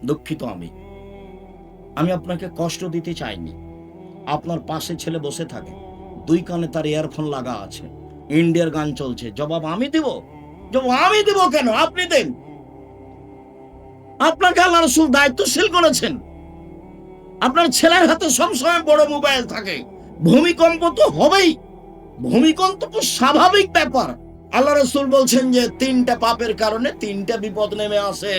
দুঃখিত, আমি আপনাকে কষ্ট দিতে চাইনি। আপনার পাশে ছেলে বসে থাকে, দুই কানে তার ইয়ারফোন লাগা আছে, ইন্ডিয়ার গান চলছে, জবাব আমি দিব? জবাব আমি দিব কেন? আপনি দেন। আপনাকে আল্লাহ রাসূল দায়িত্বশীল করেছেন। আপনার ছেলের হাতে সবসময় বড় মোবাইল থাকে, ভূমিকম্প তো হবেই, ভূমিকম্প তো স্বাভাবিক ব্যাপার। আল্লাহ রাসূল বলছেন যে 3টা পাপের কারণে 3টা বিপদ নেমে আসে।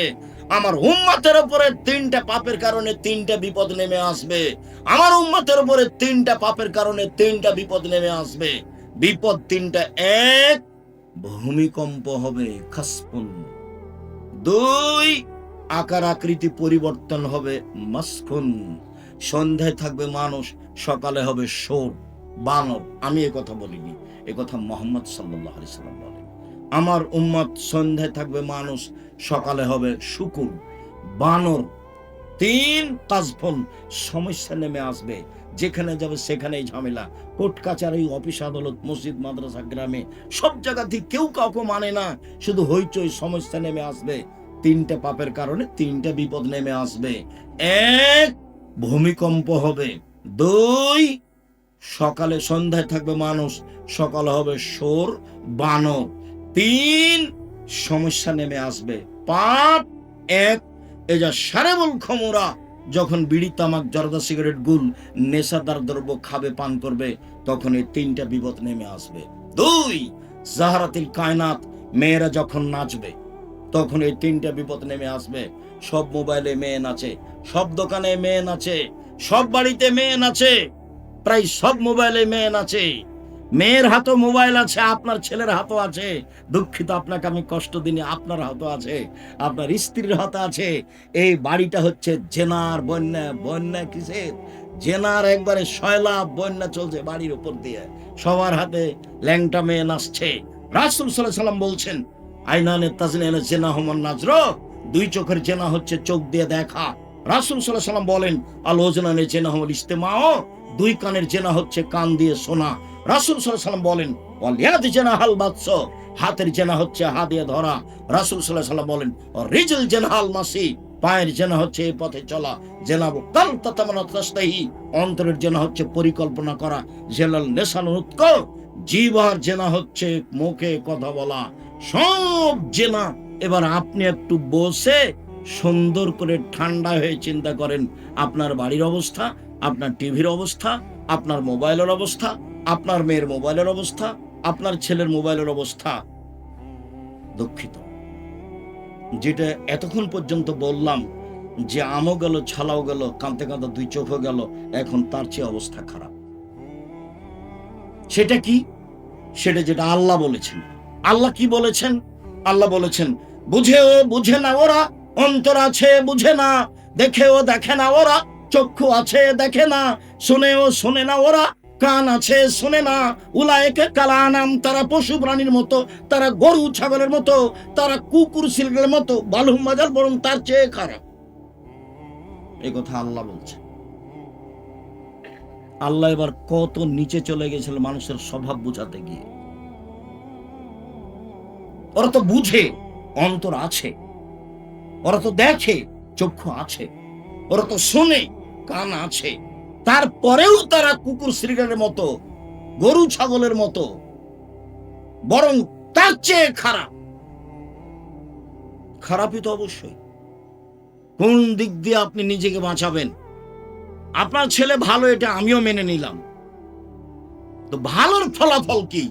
আমার উম্মতের উপরে 3টা পাপের কারণে 3টা বিপদ নেমে আসবে। আমার উম্মতের উপরে 3টা পাপের কারণে 3টা বিপদ নেমে আসবে। বিপদ 3টা। 1, ভূমিকম্প হবে, খাসফুন। 2, আকার আকৃতি পরিবর্তন হবে, মাসফুন। সন্ধ্যায় থাকবে মানুষ, সকালে হবে শোর, বানর। আমি এ কথা বলিনি, এ কথা মুহাম্মদ সাল্লাল্লাহু আলাইহি সাল্লাম বলেন। আমার উম্মত সন্ধ্যায় থাকবে মানুষ, সকালে হবে শুকুর, বানর। 3, কাজফুন, সমস্যা নেমে আসবে, যেখানে যাবে সেখানেই ঝামেলা। কোর্ট কাচারি, অফিস আদালত, মসজিদ মাদ্রাসা, গ্রামে সব জায়গাতে কেউ কাউকে মানে না, শুধু হইচই, সমস্যা নেমে আসবে। 3টা পাপের কারণে 3টা বিপদ নেমে আসবে। 1, ভূমিকম্প হবে। 2, সকালে সন্ধ্যায় থাকবে মানুষ, সকালে হবে শোর, বানর। 3, সমস্যা নেমে আসবে। 5, 1, এজা শারাবুল খমরা, যখন বিড়ি, তামাক, জর্দা, সিগারেট, গুল, নেশাদার দ্রব্য খাবে, পান করবে, তখন এই 3টা বিপদ নেমে আসবে। 2, জাহারাতিল কায়নাত, মেয়েরা যখন নাচবে, তখন এই 3টা বিপদ নেমে আসবে। সব মোবাইলে মেয়ে নাচে, সব দোকানে মেয়ে নাচে, সব বাড়িতে মেয়ে নাচে, প্রায় সব মোবাইলে মেয়ে নাচে। মেয়ের হাতও মোবাইল আছে, আপনার ছেলের হাতও আছে। দুঃখিত, আপনাকে আমি কষ্ট দিইনি, আপনার হাতও আছে, আপনার স্ত্রীর হাতে আছে। এই বাড়িটা হচ্ছে জেনার বন্যা। বন্যা কিসের? জেনার একবারে সয়লাব বন্যা চলছে বাড়ির উপর দিয়ে, সবার হাতে ল্যাংটা মেয়ে নাচছে। রাসূল সাল্লাল্লাহু আলাইহি সাল্লাম বলছেন, আইনানে তাজনিয়ানে জেনা হুমান নাজর, 2 চোখের জেনা হচ্ছে চোখ দিয়ে দেখা। রাসূল সাল্লাল্লাহু আলাইহি সাল্লাম বলেন, আল ওজনানে জেনা হুল ইস্তেমাও, 2 কানের জেনা হচ্ছে কান দিয়ে শোনা। রাসূল সাল্লাল্লাহু আলাইহি সাল্লাম বলেন, ওয়াল ইয়াদি জেনা হাল বাতস, হাতের জেনা হচ্ছে হাত দিয়ে ধরা। রাসূল সাল্লাল্লাহু আলাইহি সাল্লাম বলেন, রিজল জেনা হাল মাসি, পায়ের জেনা হচ্ছে এই পথে চলা। জেনাবু কাল তাতামানা তাস্তাহি, অন্তরের জেনা হচ্ছে পরিকল্পনা করা। জেলাল নেশান উৎক, জিহ্বার জেনা হচ্ছে মুখে কথা বলা। সব জেনা। এবার আপনি একটু বসে সুন্দর করে ঠান্ডা হয়ে চিন্তা করেন, আপনার বাড়ির অবস্থা, আপনার টিভির অবস্থা, আপনার মোবাইলের অবস্থা, আপনার মেয়ের মোবাইলের অবস্থা, আপনার ছেলের মোবাইলের অবস্থা। দুঃখিত, যেটা এতক্ষণ পর্যন্ত বললাম যে আমও গেল, ছালাও গেল, কাঁদতে কাঁদতে 2 চোখও গেল, এখন তার চেয়ে অবস্থা খারাপ। সেটা কি? সেটা যেটা আল্লাহ বলেছেন। আল্লাহ কি বলেছেন? আল্লাহ বলেছেন, বুঝেও বুঝে না ওরা, অন্তর আছে বুঝে না, দেখেও দেখে না ওরা, চক্ষু আছে দেখে না, শুনেও শোনে না ওরা, কান আছে শোনে না। উলায়েকে কালানাম, তারা পশু প্রাণীর মতো, তারা গরু ছাগলের মতো, তারা কুকুর শিল্পের মতো, বালুম বাজার, বরং তার চেয়ে খারাপ। এই কথা আল্লাহ বলছে। আল্লাহ এবার কত নিচে চলে গেছিল মানুষের স্বভাব বুঝাতে গিয়ে। ওরা তো বুঝে, অন্তর আছে, ওরা তো দেখে, চক্ষু আছে, ওরা তো শোনে, কান আছে, তারপরেও তারা কুকুর শ্রীগানের মতো, গরু ছাগলের মতো, বরং তার চেয়ে খারাপ। খারাপই তো অবশ্যই। কোন দিক দিয়ে আপনি নিজেকে বাঁচাবেন? আপনার ছেলে ভালো, এটা আমিও মেনে নিলাম, তো ভালোর ফলাফল কি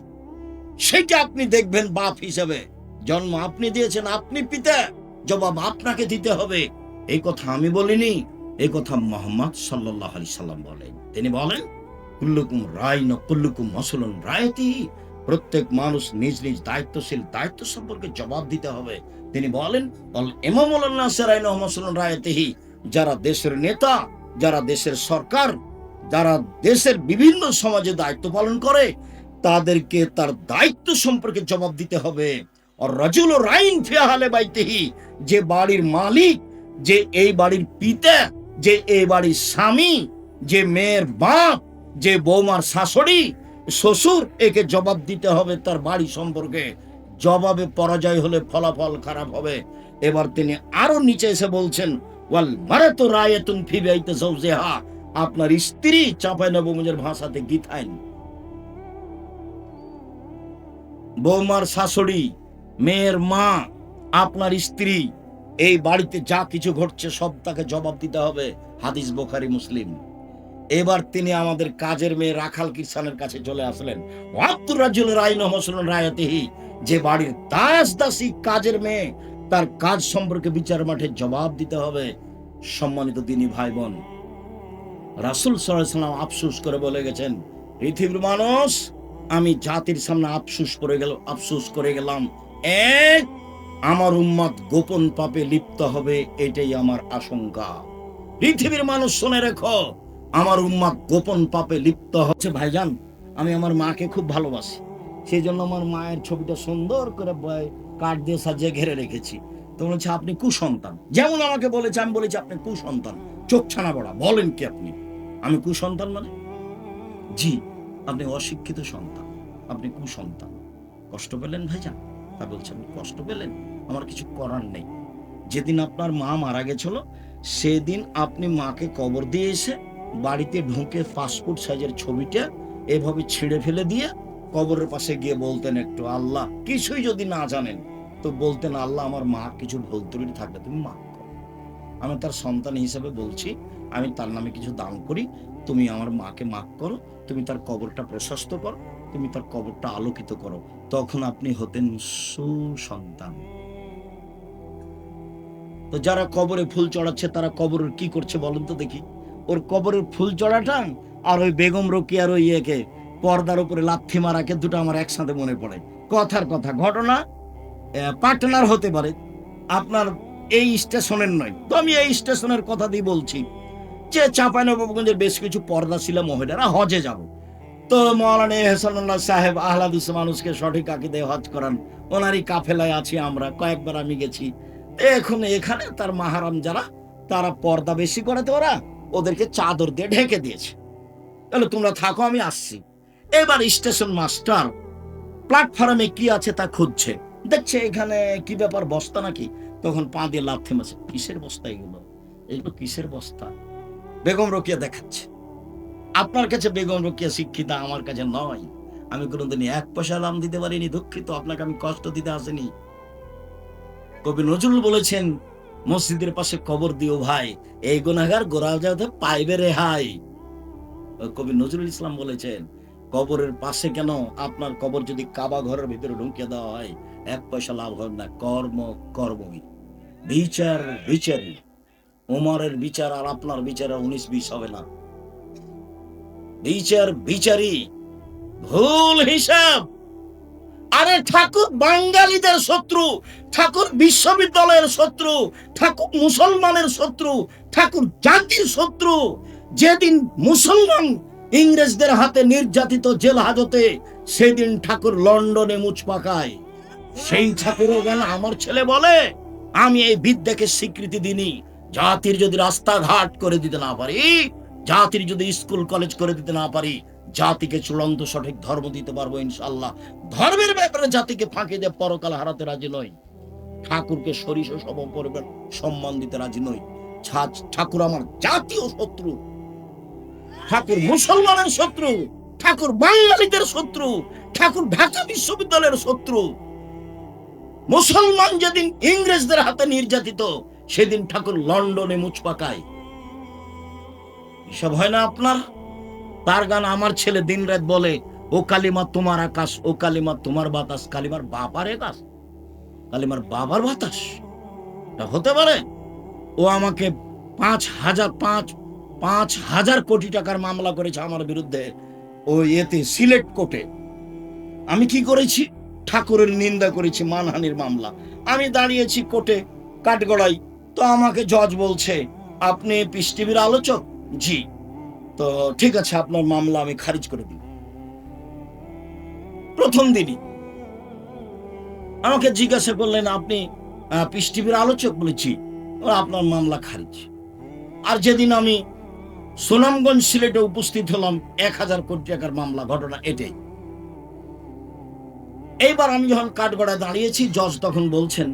সেটা আপনি দেখবেন। বাপ হিসেবে জন্ম আপনি দিয়েছেন, আপনি পিতা, জবাব আপনাকে দিতে হবে। এই কথা আমি বলিনি, এই কথা মুহাম্মদ সাল্লাল্লাহু আলাইহি সাল্লাম বলেন। তিনি বলেন, কুল্লুকুম রাইন কুল্লুকুম মাসউলুন রায়াতিহি, প্রত্যেক মানুষ নিজ নিজ দায়িত্বশীল, দায়িত্ব সম্পর্কে জবাব দিতে হবে। তিনি বলেন, আল ইমামুল নাস রাইন মাসউলুন রায়াতিহি, যারা দেশের নেতা, যারা দেশের সরকার, যারা দেশের বিভিন্ন সমাজে দায়িত্ব পালন করে, তাদেরকে তার দায়িত্ব সম্পর্কে জবাব দিতে হবে। আর রাজুল রাইন ফি আহলি বাইতিহি, যে বাড়ির মালিক, যে এই বাড়ির পিতা, যে এই বাড়ির স্বামী, যে মেয়ের বাপ, যে বৌমার শাশুড়ি, শ্বশুর, একে জবাব দিতে হবে তার বাড়ি সম্পর্কে। জবাবে পরাজয় হলে ফলাফল খারাপ হবে। এবার তিনি আরো নিচে এসে বলছেন, ওয়াল মারাতু রায়াতুন ফি বাইতি যাওজিহা, আপনার স্ত্রী চাঁপাইনবাবগঞ্জের ভাষাতে গীতাইন। বৌমার শাশুড়ি, মেয়ের মা, আপনার স্ত্রী, এই বাড়িতে যা কিছু ঘটছে সব তাকে জবাব দিতে হবে। হাদিস বুখারী মুসলিম। এবার তিনি আমাদের কাজের মেয়ে রাখাল কিরসানের কাছে চলে আসলেন। ওয়াক্তুর রাজুল রাইন হসরুন রায়াতিহি, যে বাড়ির দাস দাসী কাজের মেয়ে, তার কাজ সম্পর্কে বিচার মাঠে জবাব দিতে হবে। সম্মানিত দিনী ভাই বোন, রাসূল সাল্লাল্লাহু আলাইহি ওয়াসাল্লাম আফসোস করে বলে গেছেন, পৃথিবীর মানুষ, আমি জাতির সামনে আফসোস করে গেলাম। এক, আমার উম্মত গোপন পাপে লিপ্ত হবে, এটাই আমার আশঙ্কা। পৃথিবীর মানুষ শুনে রেখো, আমার উম্মত গোপন পাপে লিপ্ত হচ্ছে। ভাইজান, আমি আমার মাকে খুব ভালোবাসি, সেই জন্য আমার মায়ের ছবিটা সুন্দর করে কাঠ দিয়ে সাজিয়ে ঘিরে রেখেছি। তো বলেছে আপনি কুসন্তান। যেমন আমাকে বলেছে, আমি বলেছি আপনি কুসন্তান। চোখ ছানা বড়া, বলেন কি আপনি? আমি কুসন্তান মানে? জি, আপনি অশিক্ষিত সন্তান, আপনি কুসন্তান। কষ্ট পেলেন ভাইজান? তা বলছে আপনি কষ্ট পেলেন, আমার কিছু করার নেই। যেদিন আপনার মা মারা গেছিল, সেদিন আপনি মাকে কবর দিয়ে এসে বাড়িতে ঢুকে পাসপোর্ট সাইজের ছবিটা এভাবে ছিঁড়ে ফেলে দিয়ে কবরের পাশে গিয়ে বলতেন একটু, আল্লাহ, কিছুই যদি না জানেন তো বলতেন, আল্লাহ, আমার মা কিছু ভুল ত্রুটি থাকলে তুমি মাফ করো। আমি তার সন্তান হিসেবে বলছি, আমি তার নামে কিছু দান করি, তুমি আমার মাকে মাফ করো, তুমি তার কবরটা প্রশস্ত করো, তুমি তার কবরটা আলোকিত করো। তখন আপনি হতেন সুসন্তান। তো যারা কবরে ফুল চড়াচ্ছে তারা কবরের কি করছে বলেন তো দেখি? ওর কবরের ফুল চড়াটা আর ওই বেগম রোকেয়ার ওই ইয়েকে পর্দার উপরে লাথি মারাকে দুটো আমার একসাথে মনে পড়ে। কথার কথা, ঘটনা পার্টনার হতে পারে, আপনার এই স্টেশনের নয়। তো আমি এই স্টেশনের কথা দিয়ে বলছি যে চাঁপাইনবাবগঞ্জের বেশ কিছু পর্দাশীলা মহিলারা হজে যাব। তো মাওলানা এহসানুল্লাহ সাহেব আহলাদিস মানুষকে সঠিক আকীদায় হজ করান, ওনারই কাফেলায় আছি আমরা, কয়েকবার আমি গেছি। এখন এখানে তার মাহারাম যারা, তারা পর্দা বেশি করেতে ওরা ওদেরকে চাদর দিয়ে ঢেকে দিয়েছে। তাহলে তোমরা থাকো, আমি আসছি। এবার স্টেশন মাস্টার প্ল্যাটফর্মে কি আছে তা খুঁজছে, দেখছে এখানে কি ব্যাপার, বস্তা নাকি? তখন পা দিয়ে লাথি মারছে, কিসের বস্তা এগুলো, এগুলো কিসের বস্তা? বেগম রোকেয়া দেখাচ্ছে। আপনার কাছে বেগম রোকেয়া শিক্ষিতা, আমার কাছে নয়। আমি কোনোদিন এক পয়সা দাম দিতে পারিনি, দুঃখিত, আপনাকে আমি কষ্ট দিতে আসিনি। কবি নজরুল বলেছেন, মসজিদের পাশে কবর দিও ভাই, এই গুনাহগার গোরা যাতে পাইবে রেহাই। কবি নজরুল ইসলাম বলেছেন, কবরের পাশে কেন, আপনার কবর যদি কাবা ঘরের ভিতরে ঢুকিয়ে দেওয়া হয়, এক পয়সা লাভ হবে না। কর্ম কর্মই, বিচার বিচারই। ওমরের বিচার আর আপনার বিচারে 19-20 হবে না। বিচার বিচারই, ভুল হিসাব। আরে ঠাকুর বাঙালিদের শত্রু, ঠাকুর বিশ্ববিদ্যালয়ের শত্রু, ঠাকুর মুসলমানের শত্রু, ঠাকুর জাতির শত্রু। যেদিন মুসলমান ইংরেজদের হাতে নির্যাতিত জেল হাজতে, সেদিন ঠাকুর লন্ডনে মুচ পাকায়। সেই ঠাকুরও গেল আমার ছেলে বলে, আমি এই বিদ্যাকে স্বীকৃতি দিনি। জাতির যদি রাস্তাঘাট করে দিতে না পারি, জাতির যদি স্কুল কলেজ করে দিতে না পারি, জাতিকে চূড়ান্ত সঠিক ধর্ম দিতে পারবো ইনশাআল্লাহ। ধর্মের ব্যাপারে জাতিকে ফাঁকি দিয়ে পরকাল হারাতে রাজি নই। ঠাকুরকে সরিষা সম পরিমাণ সম্মান দিতে রাজি নই। ঠাকুর আমার জাতীয় শত্রু, ঠাকুর মুসলমানের শত্রু, ঠাকুর বাঙালিদের শত্রু, ঠাকুর ঢাকা বিশ্ববিদ্যালয়ের শত্রু। মুসলমান যেদিন ইংরেজদের হাতে নির্যাতিত, সেদিন ঠাকুর লন্ডনে মুচ পাকায়। এসব হয় না আপনার? তার গান আমার ছেলে দিন রাত বলে, ও কালিমা তোমার আকাশ, ও কালিমা তোমার বাতাস। কালিমার বাবার আকাশ, কালিমার বাবার বাতাস, এটা হতে পারে? ও আমাকে 5,000 কোটি টাকার মামলা করেছে আমার বিরুদ্ধে, ওই এতে সিলেট কোর্টে। আমি কি করেছি? ঠাকুরের নিন্দা করেছি, মানহানির মামলা। আমি দাঁড়িয়েছি কোর্টে কাঠগড়াই। তো আমাকে জজ বলছে, আপনি পিস টিভির আলোচক? জি। তো ঠিক আছে, আপনার মামলা আমি খারিজ করে দিই। প্রথম দিনই আমাকে জিজ্ঞাসা করলেন, আপনি পিস টিভির আলোচক? বলেছি, আপনার মামলা খারিজ। আর যেদিন আমি সুনামগঞ্জ সিলেটে উপস্থিত হলাম, 1,000 কোটি টাকার মামলা, ঘটনা এটাই। এইবার আমি যখন কাঠগড়ায় দাঁড়িয়েছি, জজ তখন বলছেন,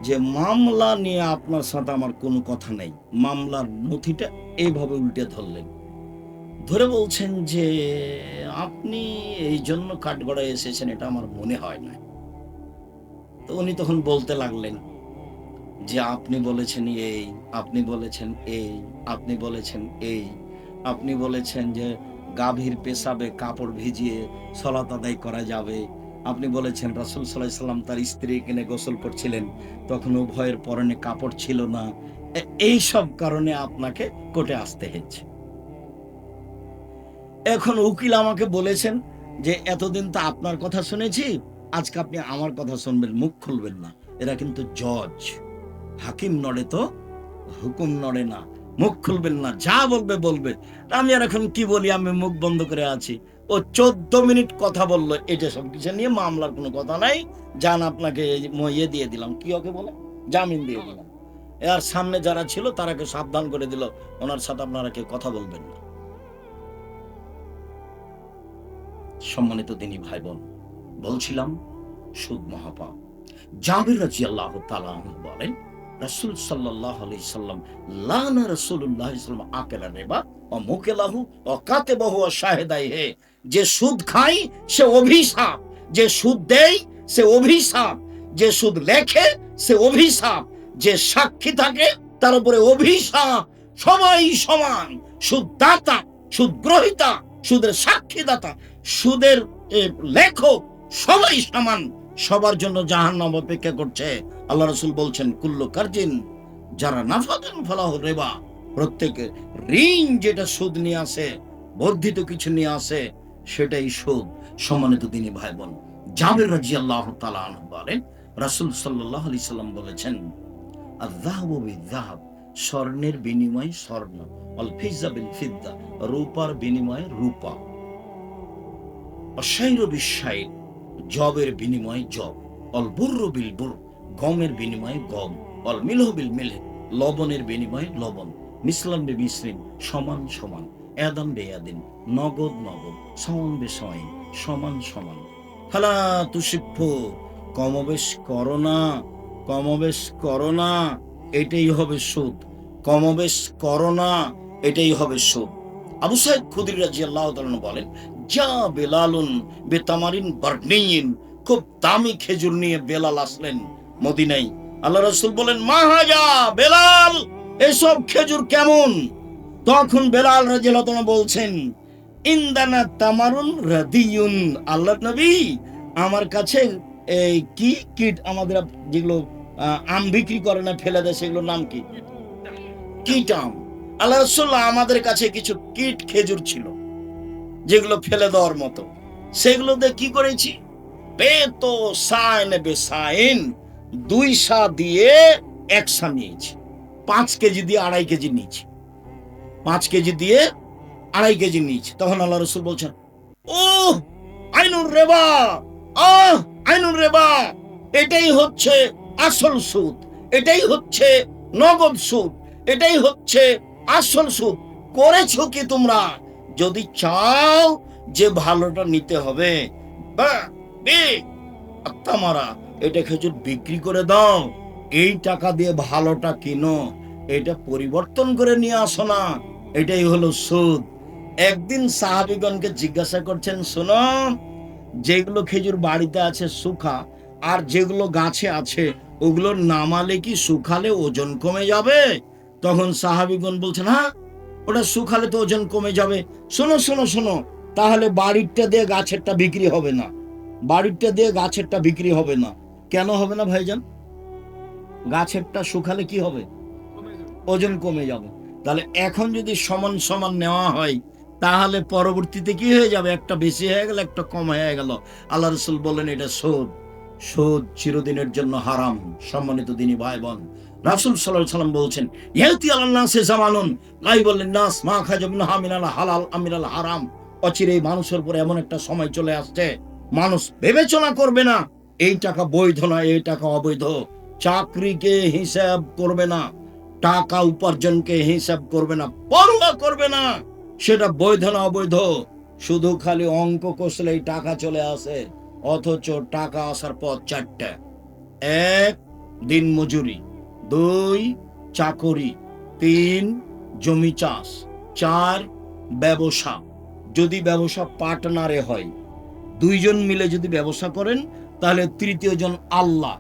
যে মামলা নিয়ে আপনার সাথে আমার কোনো কথা নেই। মামলার নথিটা এইভাবে উল্টে ধরলেন, ধরে বলছেন যে আপনি এই জন্য কাঠগড়ায় এসেছেন এটা আমার মনে হয় না। তো উনি তখন বলতে লাগলেন যে আপনি বলেছেন এই, আপনি বলেছেন এই, আপনি বলেছেন এই, আপনি বলেছেন যে গাভীর পেশাবে কাপড় ভিজিয়ে সলাত আদায় করা যাবে, আপনি বলেছেন রাসূল সাল্লাল্লাহু আলাইহি সাল্লাম তার স্ত্রী কিনে গোসল করছিলেন, তখন উভয়ের পরনে কাপড় ছিল না। এই সব কারণে আপনাকে কোর্টে আসতে হয়েছে। এখন উকিল আমাকে বলেছেন যে এতদিন তো আপনার কথা শুনেছি, আজকে আপনি আমার কথা শুনবেন, মুখ খুলবেন না। এরা কিন্তু জজ, হাকিম নড়ে তো হুকুম নড়ে না, মুখ খুলবেন না, যা বলবে বলবে। আমি আর এখন কি বলি, আমি মুখ বন্ধ করে আছি। ও 14 মিনিট কথা বললো, এটা সব কিছু নিয়ে মামলার কোনো কথা নাই, যান আপনাকে ইয়ে দিয়ে দিলাম, কি ওকে বলে, জামিন দিয়ে দিলাম। এর সামনে যারা ছিল তারাকে সাবধান করে দিল, ওনার সাথে আপনারা কেউ কথা বলবেন না। সম্মানিত দিনী ভাই বোন, বলছিলাম সুদ মহাপাপ। জাবির রাদিয়াল্লাহু তাআলা আনহু বলেন রাসূল সাল্লাল্লাহু আলাইহি সাল্লাম লানা রাসূলুল্লাহ সাল্লাল্লাহু আকালা রিবা ওয়া মুকিলাহু ওয়া কাতিবাহু ওয়া শাহিদাইহি, যে সুদ খায় সে অভিশাপ, যে সুদ দেয় সে অভিশাপ, যে সুদ লেখে সে অভিশাপ, যে সাক্ষী থাকে তার উপরে অভিশাপ। সবাই সমান, সুদদাতা, সুদ গ্রহীতা, সুদের সাক্ষীদাতা, সুদের লেখক, সবাই সমান, সবার জন্য জাহান্নাম অপেক্ষা করছে। আল্লাহ রাসূল বলছেন কুল্লু কারজিন যারা নাফাকান ফালাহু রিবা, প্রত্যেকে ঋণ যেটা সুদ নিয়ে আসে, বর্ধিত কিছু নিয়ে আসে, সেটাই সুদ। সম্মানিত দিনী ভাই বোন, জাবির রাদিয়াল্লাহু তাআলা আনহু বলেন রাসূল সাল্লাল্লাহু আলাইহি সাল্লাম বলেছেন আয-যাহাবু বিয-যাহাব, স্বর্ণের বিনিময়ে স্বর্ণ, আল ফিজ্জা বিল ফিজ্জা, রূপার বিনিময়ে রূপা, অশাইর বিশাইর, জবের বিনিময়ে জব, অল বুররু বিল বুর, গমের বিনিময়ে গম, অল মিলহু বিল মিলহ, লবণের বিনিময়ে লবণ, মিসলাম বে মিসলিম, সমান সমান, এদান বে এদিন, নগদ নগদ, সমান বে সমান, সমান সমান। ফালা তুসিফু, কমবেশ করো না, কমবেশ করো না, এটাই হবে সুদ। কমবেশ করো না, এটাই হবে সুদ। আবু সাঈদ খুদরি রাদিয়াল্লাহু তাআলা বলেন যা বেলালুন বেতামারিন বারনিন, খুব দামি খেজুর নিয়ে বেলাল আসলেন মদিনায়। আল্লাহ রাসূল বলেন মা হাজা বেলাল, এসব খেজুর কেমন? তখন বেলাল রাদিয়াল্লাহু তাআলা বলছেন ইনদানা তামারুন রাদিয়ুন, আল্লাহর নবী আমার কাছে এই কি কিট, আমাদের যেগুলো আম বিক্রি করে না ফেলে দেয়, সেগুলোর নাম কি? কিট আম। আল্লাহ রাসূল আমাদের কাছে কিছু কিট খেজুর ছিল যেগুলো ফেলে দেওয়ার মতো, সেগুলো দিয়ে কি করেছি? বেতো সাইন বেসাইন, 2 সা দিয়ে 1 সা নিয়েছি, 5 কেজি দিয়ে 2.5 কেজি নিয়েছি, 5 কেজি দিয়ে 2.5 কেজি নিয়েছি। তখন আল্লাহ রাসূল বলছেন ও আইনুর রিবা, আইনুর রিবা, এটাই হচ্ছে আসল সুদ, এটাই হচ্ছে নগদ সুদ, এটাই হচ্ছে আসল সুদ। করেছো কি তোমরা? যদি চাও যে ভালোটা নিতে হবে, বা তামারা এটা খেজুর বিক্রি করে দাও, এই টাকা দিয়ে ভালোটা কিনো, এটা পরিবর্তন করে নিয়ে আসো না, এটাই হলো সুদ। একদিন সাহাবীগণকে জিজ্ঞাসা করছেন শোনো, যেগুলো খেজুর বাড়িতে আছে শুকা, আর যেগুলো গাছে আছে ওগুলো নামালে কি শুকালে ওজন কমে যাবে? তখন সাহাবীগণ বলছেন হ্যাঁ, ওটা শুকালে তো ওজন কমে যাবে। শোনো শোনো শোনো, তাহলে বাড়িরটা দিয়ে গাছেরটা বিক্রি হবে না, বাড়িরটা দিয়ে গাছেরটা বিক্রি হবে না। কেন হবে না ভাইজান? গাছেরটা শুকালে কি হবে? ওজন কমে যাবে। তাহলে এখন যদি সমান সমান নেওয়া হয়, তাহলে পরবর্তীতে কি হয়ে যাবে? একটা বেশি হয়ে গেল, একটা কম হয়ে গেল। আল্লাহ রাসূল বলেন এটা সুদ, সুদ চিরদিনের জন্য হারাম। সম্মানিত দিনী ভাই বোন, রাসূল সাল্লাল্লাহু আলাইহি সাল্লাম বলছেন ইয়াতি আলান নাসে জামানুন লা ইয়াবুলিন নাস মা খাজাবনা মিনাল হালাল আমিনাল হারাম, অচিরেই মানুষের উপরে এমন একটা সময় চলে আসছে, মানুষ বিবেচনা করবে না এই টাকা বৈধ না, এই টাকা অবৈধ, চাকরিকে হিসাব করবে না, টাকা উপার্জনকে হিসাব করবে না, পরোয়া করবে না সেটা বৈধ না অবৈধ, শুধু খালি অঙ্ক কষলে টাকা চলে আসে। অথচ টাকা আসার পর 4টা, 1 দিন মজুরি, 2 চাকরি, 3 জমি চাষ, 4 ব্যবসা। যদি ব্যবসা পার্টনারে হয়, 2 জন মিলে যদি ব্যবসা করেন তাহলে তৃতীয় জন আল্লাহ।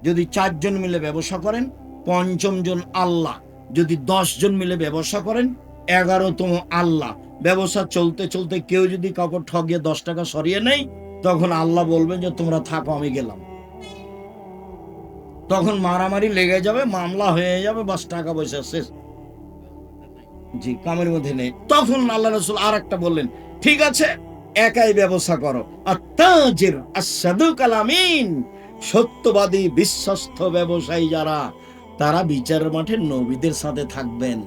যদি 4 জন মিলে ব্যবসা করেন, পঞ্চম জন আল্লাহ। যদি 10 জন মিলে ব্যবসা করেন, 11তম আল্লাহ। ব্যবসা চলতে চলতে কেউ যদি কাউকে ঠগিয়ে 10 টাকা সরিয়ে নেয়, তখন আল্লাহ বলবেন যে তোমরা থাকো, আমি গেলাম। তখন মারামারি লেগে যাবে, মামলা হয়ে যাবে, বাস টাকা পয়সা শেষ। জি, কামের মধ্যে নেই। তখন আল্লাহ রাসূল আর একটা বললেন, ঠিক আছে একাই ব্যবসা করো। আত-তাজির আস-সাদুকাল আমিন, সত্যবাদী বিশ্বস্ত ব্যবসায়ী যারা, তারা বিচারের মাঠে নবীদের সাথে থাকবেন,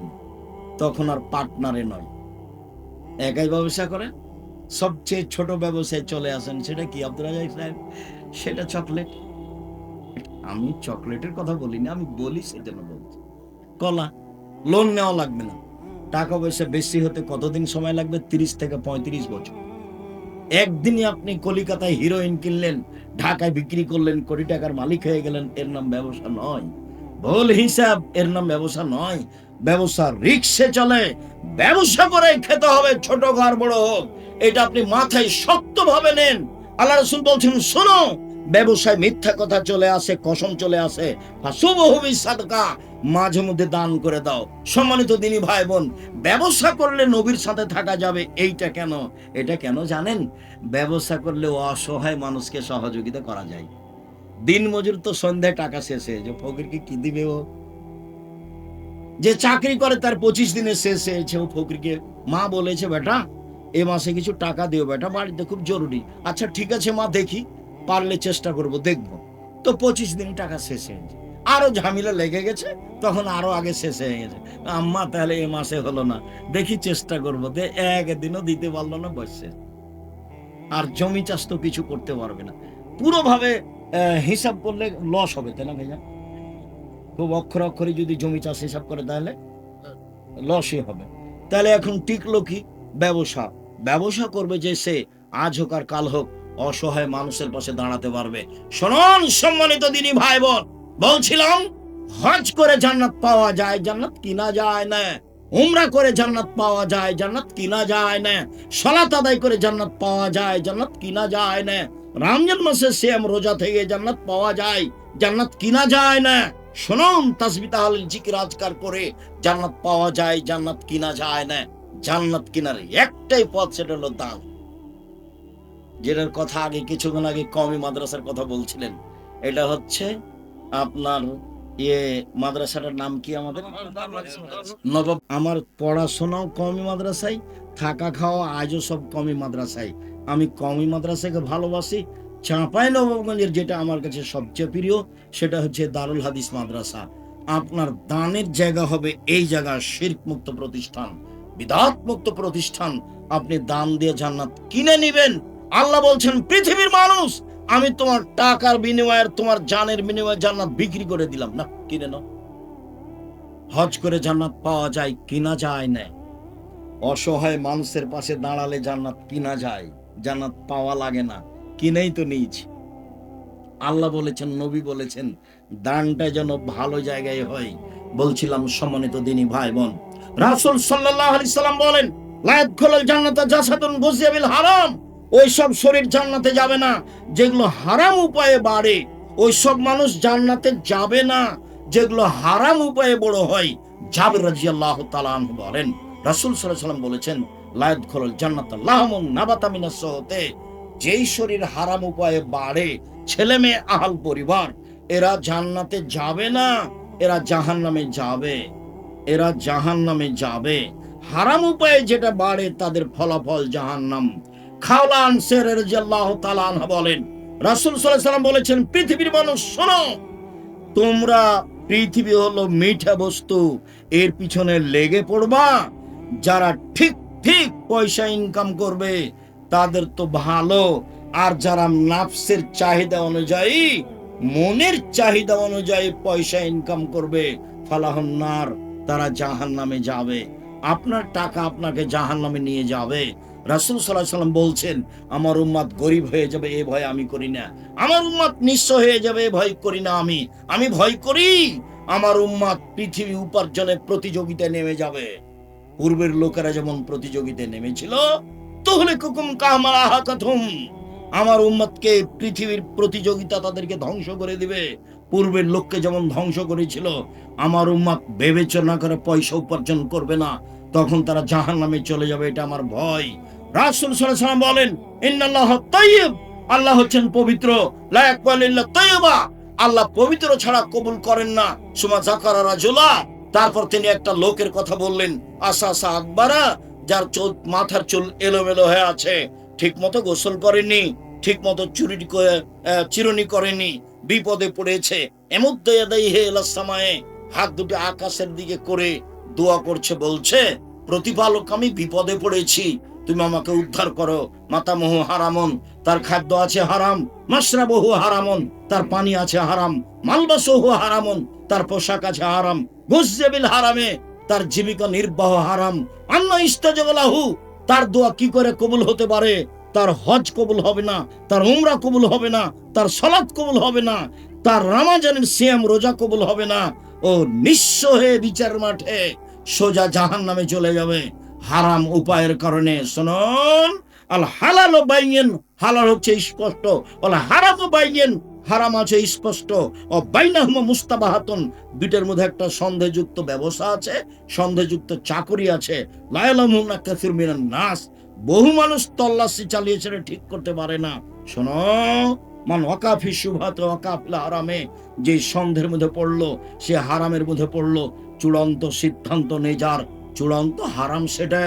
তখন আর পার্টনারে নয়। একাই ব্যবসা করেন। সবচেয়ে ছোট ব্যবসায় চলে আসেন, সেটা কি আব্দুল রাজ্জাক সাহেব? সেটা চকলেট। আমি চকলেটের কথা বলি না, আমি বলি সেজন্য বলছি। কলা, লোন নেওয়া লাগবে না, টাকা পয়সা বেশি হতে কতদিন সময় লাগবে? 30 থেকে 35 বছর। একদিনই আপনি কলিকাতায় হিরোইন কিনলেন, ঢাকায় বিক্রি করলেন, কোটি টাকার মালিক হয়ে গেলেন, এর নাম ব্যবসা নয়। ভুল হিসাব, এর নাম ব্যবসা নয়। ব্যবসা রিক্সে চলে, ব্যবসা করে খেতে হবে, ছোট ঘর বড় হোক। এটা আপনি মাথায় শক্ত ভাবে নেন। আল্লাহ রাসূল বলছেন, শোনো, ব্যবসায় মিথ্যা কথা চলে আসে, কসম চলে আসে, ফাসুবহু বিসাদকা, মাঝে মধ্যে দান করে দাও। সম্মানিত দিনী ভাই বোন, ব্যবসা করলে নবীর সাথে থাকা যাবে, এইটা কেন? এটা কেন জানেন? ব্যবসা করলে অসহায় মানুষকে সহযোগিতা করা যায়। দিন মজুর তো সন্ধ্যায় টাকা শেষ হয়ে যায়, ফকিরকে কি দিবে ও? যে চাকরি করে তার 25 দিনে শেষ হয়েছে, ও ফকিরকে মা বলেছে, বেটা এ মাসে কিছু টাকা দিও বেটা, বাড়িতে খুব জরুরি। আচ্ছা ঠিক আছে মা, দেখি, পারলে চেষ্টা করব, দেখবো। তো 25 দিনে টাকা শেষ হয়েছে, আরো ঝামেলা লেগে গেছে, তখন আরো আগে শেষ হয়ে গেছে। আম্মা তাহলে এ মাসে হলো না, দেখি চেষ্টা করবো। একদিনও দিতে পারলো না, বসছে। আর জমি চাষ তো কিছু করতে পারবে না, পুরোভাবে হিসাব করলে লস হবে, তাই না ভাইয়া? খুব অক্ষরে যদি জমি চাষ হিসাব করে তাহলে লসই হবে। তাহলে এখন টিকলো কি? ব্যবসা। ব্যবসা করবে যে সে আজ হোক আর কাল হোক অসহায় মানুষের পাশে দাঁড়াতে পারবে। শুনুন সম্মানিত দিনী ভাই বোন, বলছিলাম হজ করে জান্নাত পাওয়া যায়, জান্নাত কিনা যায় না। উমরা করে জান্নাত পাওয়া যায়, জান্নাত কিনা যায় না। সালাত আদায় করে জান্নাত পাওয়া যায়, জান্নাত কিনা যায় না। রমজান মাসে সিয়াম রোজা থেকে জান্নাত পাওয়া যায়, জান্নাত কিনা যায় না। শুনুন, তাসবিহ তাহলিল জিকির আজকার করে জান্নাত পাওয়া যায়, জান্নাত কিনা যায় না। জান্নাত কিনার একটাই পথ, সেটা হলো দান। যেটার কথা আগে কিছুক্ষণ আগে কওমি মাদ্রাসার কথা বলছিলেন, এটা হচ্ছে আপনার মাদ্রাসাটার নাম কি আমাদের? নবাব। আমার পড়াশোনাও কওমি মাদ্রাসায়, থাকা খাওয়া আজও সব কওমি মাদ্রাসায়। আমি কওমি মাদ্রাসাকে ভালোবাসি। চাঁপাইনবাবগঞ্জের যেটা আমার কাছে সবচেয়ে প্রিয়, সেটা হচ্ছে দারুল হাদিস মাদ্রাসা। আপনার দানের জায়গা হবে এই জায়গা, শিরক মুক্ত প্রতিষ্ঠান, বিদআত মুক্ত প্রতিষ্ঠান। আপনি দান দিয়ে জান্নাত কিনে নেবেন। আল্লাহ বলছেন, পৃথিবীর মানুষ, আমি তোমার টাকার বিনিময়ে, তোমার জানের বিনিময়ে জান্নাত বিক্রি করে দিলাম, না কিনে নাও। হজ করে জান্নাত পাওয়া যায়, কিনা যায় না। অসহায় মানুষের পাশে দাঁড়ালে জান্নাত কিনা যায়, জান্নাত পাওয়া লাগে না, কিনেই তো নিয়েছি। আল্লাহ বলেছেন, নবী বলেছেন, দানটা যেন ভালো জায়গায় হয়। বলছিলাম সম্মানিত দিনী ভাই বোন, রাসূল সাল্লাল্লাহু আলাইহি সাল্লাম বলেন, লা ইয়াদখুলুল জান্নাতা জাসাদুন গুযিয়া বিল হারাম। ওই সব শরীর জান্নাতে যাবে না যেগুলো হারাম উপায়ে বাড়ে। ওই সব মানুষ জান্নাতে যাবে না যেগুলো হারাম উপায়ে বড় হয়। জাবির রাদিয়াল্লাহু তাআলা আনহু বলেন, রাসূল সাল্লাল্লাহু আলাইহি সাল্লাম বলেছেন, লা ইয়াদখুলুল জান্নাতা লাহমুন নাবাতা মিনাস সুহতে। যেই শরীর হারাম উপায়ে বাড়ে, ছেলে মেয়ে আহাল পরিবার, এরা জান্নাতে যাবে না, এরা জাহান্নামে যাবে, এরা জাহান্নামে যাবে। হারাম উপায়ে যেটা বাড়ে তাদের ফলাফল জাহান্নাম। খাওলা আনসারী রাদিয়াল্লাহু তাআলা আনহা বলেন, রাসূল সাল্লাল্লাহু আলাইহি সাল্লাম বলেছেন, পৃথিবীর মানুষ শোনো, তোমরা পৃথিবী হলো মিঠা বস্তু, এর পিছনে লেগে পড়বা। যারা ঠিক ঠিক পয়সা ইনকাম করবে তাদের তো ভালো, আর যারা নাফসের চাহিদা অনুযায়ী, মনের চাহিদা অনুযায়ী পয়সা ইনকাম করবে, ফালাহুন নার, তারা জাহান্নামে যাবে। আপনার টাকা আপনাকে জাহান্নামে নিয়ে যাবে। রাসূল সাল্লাল্লাহু আলাইহি সাল্লাম বলছেন, আমার উম্মত গরিব হয়ে যাবে এ ভয় আমি করি না, আমার উম্মত নিঃস্ব হয়ে যাবে এ ভয় করি না। আমি ভয় করি আমার উম্মত পৃথিবী উপার্জনের প্রতিযোগিতায় নেমে যাবে। পূর্বের লোকেরা যেমন প্রতিযোগিতায় নেমেছিল, তুহলিকুকুম কামা আহাকাতুম, আমার উম্মতকে পৃথিবীর প্রতিযোগিতা তাদেরকে ধ্বংস করে দিবে। পূর্বের লোককে যেমন ধ্বংস করেছিল, আমার উম্মত বিবেচনা করে পয়সা উপার্জন করবে না, তখন তারা জাহান্নামে চলে যাবে, এটা আমার ভয়। রাসূল সাল্লাল্লাহু আলাইহি ওয়াসাল্লাম বলেন, ইন্নাল্লাহ তাইয়্যিব, আল্লাহ হচ্ছেন পবিত্র, লা ইয়াকবালু ইল্লা তাইয়্যিবা, আল্লাহ পবিত্র ছাড়া কবুল করেন না। সুমা যাকারা রাজুলা, তারপর তিনি একটা লোকের কথা বললেন, আসাসা আকবারা, যার মাথার চুল এলোমেলো হয়ে আছে, ঠিক মতো গোসল করেনি, ঠিক মতো চিরুনি করেনি, বিপদে পড়েছে। হাত দুটো আকাশের দিকে করে দোয়া করছে, বলছে, প্রতিপালক আমি বিপদে পড়েছি, তুমি আমাকে উদ্ধার করো। মাতামহু হারামন, তার খাদ্য আছে হারাম, মাশরাবহু হারামন, তার পানি আছে হারাম, মালবাসহু হারামন, তার পোশাক আছে হারাম, গুজবিল হারামে, তার জীবিকা নির্বাহ হারাম। আল্লাহ ইস্তাজাবালাহু, তার দোয়া কি করে কবুল হতে পারে? তার হজ কবুল হবে না, তার উমরা কবুল হবে না, তার সালাত কবুল হবে না, তার রমজানের সিয়াম রোজা কবুল হবে না। ও নিঃস্ব হয়ে বিচার মাঠে সোজা জাহান্নামে চলে যাবে হারাম উপায়ের কারণে। শুনুন, আল হালাল বাইয়িন, হালাল হচ্ছে স্পষ্ট, ওয়াল হারাম বাইয়িন, হারাম আছে স্পষ্ট, ও বাইনাহুমা মুস্তাবাহাতুন, দুইটার মধ্যে একটা সন্দেহযুক্ত ব্যবসা আছে, সন্দেহযুক্ত চাকরি আছে। লা ইয়ালামুনা কাসিরুম মিনান নাস, বহু মানুষ তল্লাশি চালিয়েছে, ঠিক করতে পারে না। শোনো, মান ওয়াকাফি শুবহাত ওয়াকাফিল হারামে, যে সন্দেহের মধ্যে পড়লো সে হারামের মধ্যে পড়লো। চূড়ান্ত সিদ্ধান্ত নেজার, চূড়ান্ত হারাম সেটা,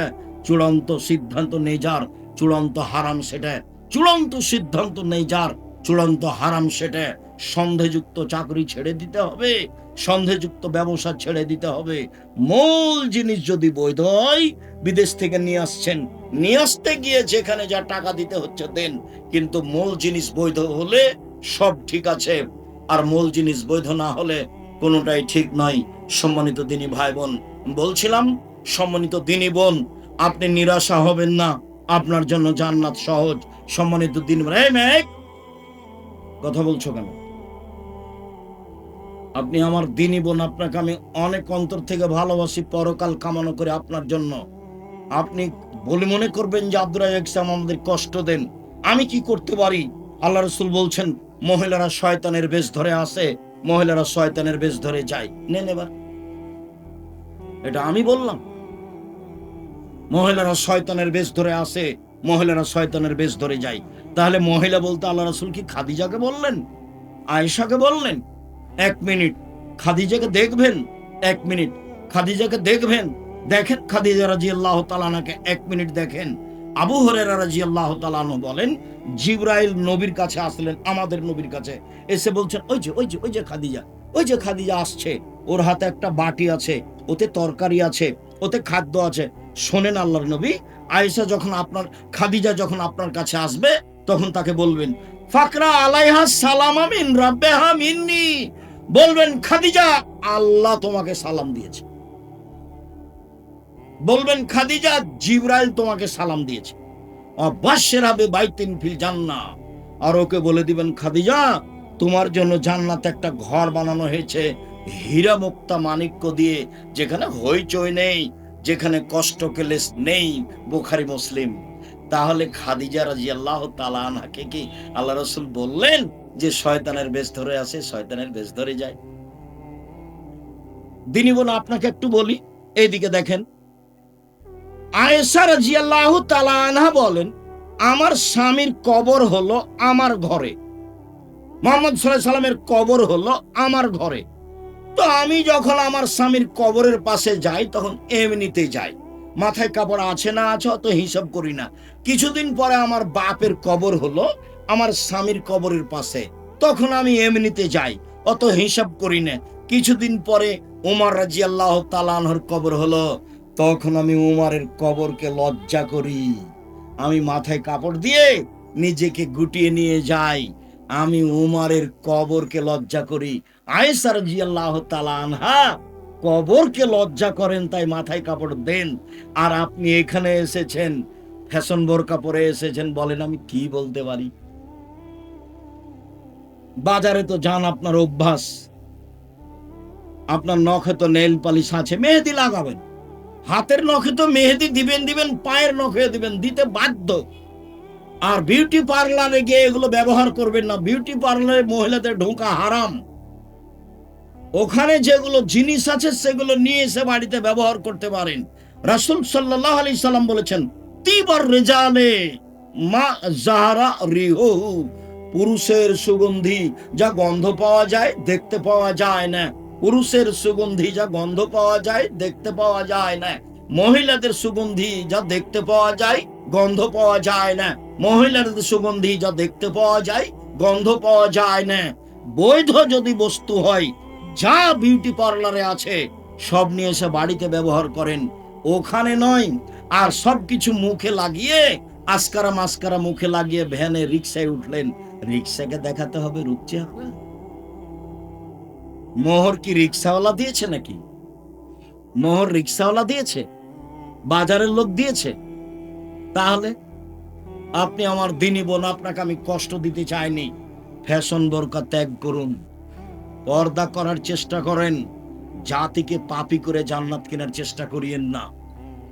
চূড়ান্ত সিদ্ধান্ত নেজার, চূড়ান্ত হারাম সেটা, চূড়ান্ত সিদ্ধান্ত নেজার, চূড়ান্ত হারাম সেটা। সন্দেহযুক্ত চাকরি ছেড়ে দিতে হবে, সন্দেহযুক্ত ব্যবসা ছেড়ে দিতে হবে। মূল জিনিস যদি বৈধ হয়, বিদেশ থেকে নিয়ে আসছেন, নিয়ে আসতে গিয়ে যেখানে যা টাকা দিতে হচ্ছে দেন, কিন্তু মূল জিনিস বৈধ হলে সব ঠিক আছে, আর মূল জিনিস বৈধ না হলে কোনোটাই ঠিক নয়। সম্মানিত দিনী ভাই বোন, বলছিলাম, সম্মানিত দিনী বোন, আপনি নিরাশা হবেন না, আপনার জন্য জান্নাত সহজ। সম্মানিত দিনী ভাই, কথা বলছো কেন? আপনি আমার দিনী বোন, আপনাকে আমি অনেক অন্তর থেকে ভালোবাসি, পরকাল কামনা করে আপনার জন্য। আপনি বলে মনে করবেন যে আব্দুর রাজ্জাক সাহেব আমাদের কষ্ট দেন, আমি কি করতে পারি? আল্লাহ রাসূল বলছেন, মহিলারা শয়তানের বেশ ধরে আসে, মহিলারা শয়তানের বেশ ধরে যায়। নেন এবার, এটা আমি বললাম? মহিলারা শয়তানের বেশ ধরে আসে, মহিলারা শয়তানের বেশ ধরে যায়। তাহলে মহিলা বলতে আল্লাহ রাসূল কি খাদিজাকে বললেন, আয়েশাকে বললেন? এক মিনিট, খাদিজাকে দেখবেন, এক মিনিট খাদিজাকে দেখবেন, দেখেন খাদিজা রাদিয়াল্লাহু তাআলা আনহাকে এক মিনিট দেখেন। আবু হুরায়রা রাদিয়াল্লাহু তাআলা আনহু বলেন, জিবরাইল নবীর কাছে আসলেন, আমাদের নবীর কাছে এসে বলছেন, ওই যে খাদিজা, ওই যে খাদিজা আসছে, ওর হাতে একটা বাটি আছে, ওতে তরকারি আছে, ওতে খাদ্য আছে। শোনেন আল্লাহর নবী, আয়েশা যখন খাদিজা যখন আপনার কাছে আসবে, তখন তাকে বলবেন, ফাকরা আলাইহা সালামা মিন রাব্বিহা মিন্নি, বলবেন, খাদিজা আল্লাহ তোমাকে সালাম দিয়েছে। বলবেন, খাদিজা জিবরাইল তোমাকে সালাম দিয়েছে। অবাশশিরহা বিবাইতিন ফিল জান্নাহ, আর ওকে বলে দিবেন, খাদিজা তোমার জন্য জান্নাতে একটা ঘর বানানো হয়েছে হীরা মুক্তা মাণিক্য দিয়ে, যেখানে হইচই নেই, যেখানে কষ্ট ক্লেশ নেই। বুখারী মুসলিম। তাহলে খাদিজা রাদিয়াল্লাহু তাআলা আনহাকে কি আল্লাহ রাসূল বললেন যে শয়তানের বেশ ধরে আসে, শয়তানের বেশ ধরে যায়? দিনী বোন, আপনাকে একটু বলি, এইদিকে দেখেন, আয়েশা রাদিয়াল্লাহু তাআলা আনহা বলেন, আমার স্বামীর কবর হলো আমার ঘরে, মুহাম্মদ সাল্লাল্লাহু আলাইহি সাল্লামের কবর হলো আমার ঘরে। তো আমি যখন আমার স্বামীর কবরের পাশে যাই, তখন এমনিতেই যাই, মাথায় কাপড় আছে না আছে অত হিসাব করি না। কিছুদিন পরে আমার বাপের কবর হলো আমার স্বামীর কবরের পাশে, তখন আমি এমনিতে যাই, অত হিসাব করি না। কিছুদিন পরে উমর রাদিয়াল্লাহু তাআলা আনহুর কবর হলো, তখন আমি উমরের কবরকে লজ্জা করি, আমি মাথায় কাপড় দিয়ে নিজেকে গুটিয়ে নিয়ে যাই, আমি উমরের কবরকে লজ্জা করি। আয়েশা রাদিয়াল্লাহু তাআলা আনহা কবরকে লজ্জা করেন, তাই মাথায় কাপড় দেন। আর আপনি এখানে এসেছেন ফ্যাশন বোরকা পরে এসেছেন, বলেন আমি কি বলতে পারি? বাজারে তো যান, আপনার অভ্যাস, আপনার নখে তো নেল পালিশ আছে, মেহেদি লাগাবেন। হাতের নখে তো মেহেদি দিবেন, পায়ের নখে দিবেন, দিতে বাধ্য। আর বিউটি পার্লারে গিয়ে এগুলো ব্যবহার করবেন না। বিউটি পার্লারে মহিলাদের ঢোকা হারাম। ওখানে যেগুলো জিনিস আছে সেগুলো নিয়ে এসে বাড়িতে ব্যবহার করতে পারেন। রাসূল সাল্লাল্লাহু আলাইহি সাল্লাম বলেছেন, তিবার রিজালে মা জাহারা রিহুহু, পুরুষের সুগন্ধি যা গন্ধ পাওয়া যায় দেখতে পাওয়া যায় না। পুরুষের সুগন্ধি যা গন্ধ পাওয়া যায় দেখতে পাওয়া যায় না। মহিলাদের সুগন্ধি যা দেখতে পাওয়া যায় গন্ধ পাওয়া যায় না। মহিলাদের সুগন্ধি যা দেখতে পাওয়া যায় গন্ধ পাওয়া যায় না। বৈধ যদি বস্তু হয়, যা বিউটি পার্লারে আছে সব নিয়ে এসে বাড়িতে ব্যবহার করেন, ওখানে নয়। আর সবকিছু মুখে লাগিয়ে, আস্কারা মাস্কারা মুখে লাগিয়ে ভ্যানে রিক্সায় উঠলেন, রিক্সাকে দেখাতে হবে রূপচেহারা। মোহর কি রিক্সাওয়ালা দিয়েছে নাকি? মোহর রিক্সাওয়ালা দিয়েছে? বাজারের লোক দিয়েছে? তাহলে আপনি আমার দিনী বোন, আপনাকে আমি কষ্ট দিতে চাইনি। ফ্যাশন বোরকা ত্যাগ করুন, পর্দা করার চেষ্টা করেন। জাতিকে পাপী করে জান্নাত কেনার চেষ্টা করিয়েন না।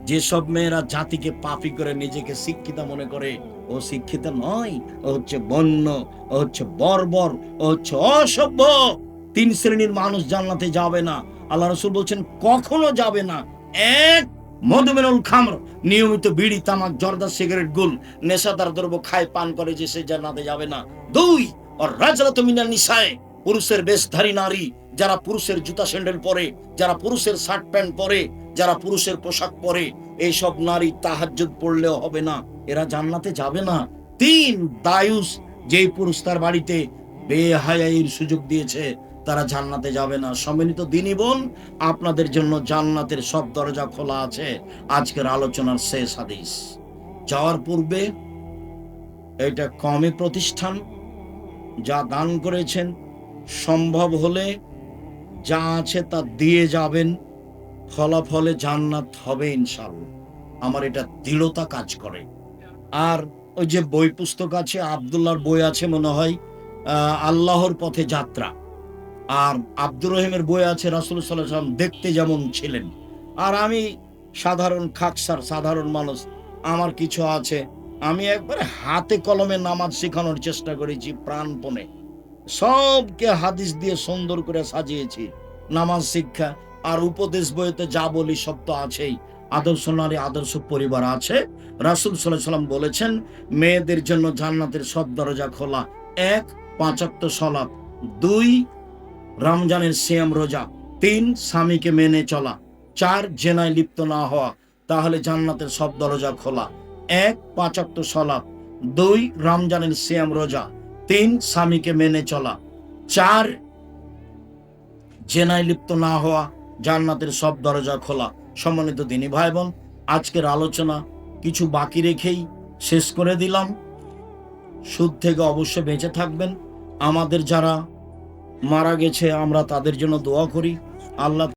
যেসব মেয়েরা জাতিকে পাপী করে নিজেকে শিক্ষিতা মনে করে, ও শিক্ষিত নয়, ও হচ্ছে বন্য, ও হচ্ছে বর্বর, ও হচ্ছে অসভ্য। 3 শ্রেণীর মানুষ জান্নাতে যাবে না। আল্লাহ রাসূল বলছেন কখনো যাবে না। এক, মধুমেনুল খামর, নিয়মিত বিড়ি তামাক জর্দা সিগারেট গুল নেশাদার দ্রব্য খায় পান করে, যে সে জান্নাতে যাবে না। 2, আর রাজরাতু মিনান নিসায়ে, পুরুষের বেশধারী নারী, যারা পুরুষের জুতা স্যান্ডেল পরে, যারা পুরুষের শার্ট প্যান্ট পরে, যারা পুরুষের পোশাক পরে, এইসব নারী তাহাজ্জুদ পড়লেও হবে না, এরা জান্নাতে যাবে না। 3, দায়ুস, যেই পুরুষ তার বাড়িতে বেহায়াইর সুযোগ দিয়েছে, তারা জান্নাতে যাবে না। সম্মানিত দিনী বোন, আপনাদের জন্য জান্নাতের সব দরজা খোলা আছে। আজকের আলোচনার শেষ হাদিস। যাওয়ার পূর্বে এটা কওমি প্রতিষ্ঠান, যা দান করেছেন সম্ভব হলে যা আছে তা দিয়ে যাবেন, ফলাফলে জান্নাত হবে ইনশাআল্লাহ। আমার এটা দৃঢ়তা কাজ করে। আর ওই যে বই পুস্তক আছে, আব্দুল্লাহর বই আছে মনে হয়, আল্লাহর পথে যাত্রা। আর আব্দুর রহিমের বই আছে রাসূল সাল্লাল্লাহু আলাইহি ওয়াসাল্লাম দেখতে যেমন ছিলেন। আর আমি সাধারণ খাকসার সাধারণ মানুষ, আমার কিছু আছে। আমি একবারে হাতে কলমে নামাজ শেখানোর চেষ্টা করেছি প্রাণপণে। সবকে হাদিস দিয়ে সুন্দর করে সাজিয়েছি। নামাজ শিক্ষা আর উপদেশ বইতে যা বলি সব তো আছেই। আদর্শ নারী আদর্শ পরিবার আছে। রাসূল সাল্লাল্লাহু আলাইহি ওয়াসাল্লাম বলেছেন, মেয়েদের জন্য জান্নাতের সব দরজা খোলা। 1, 5 ওয়াক্ত সালাত। 2, রমজানের সিয়াম রোজা। 3, স্বামীকে মেনে চলা। 4, জেনায় লিপ্ত না হওয়া। তাহলে জান্নাতের সব দরজা খোলা। 1, 5 ওয়াক্ত সালাত। 2, রমজানের সিয়াম রোজা। 3, স্বামীকে মেনে চলা। 4, জেনায় লিপ্ত না হওয়া। জান্নাতের সব দরজা খোলা। সম্মানিত দিনী ভাই বোন, আজকের আলোচনা কিছু বাকি রেখেই শেষ করে দিলাম। সুদ থেকে অবশ্যই বেঁচে থাকবেন। আমাদের যারা মারা গেছে আমরা তাদের জন্য দোয়া করি। আল্লাহ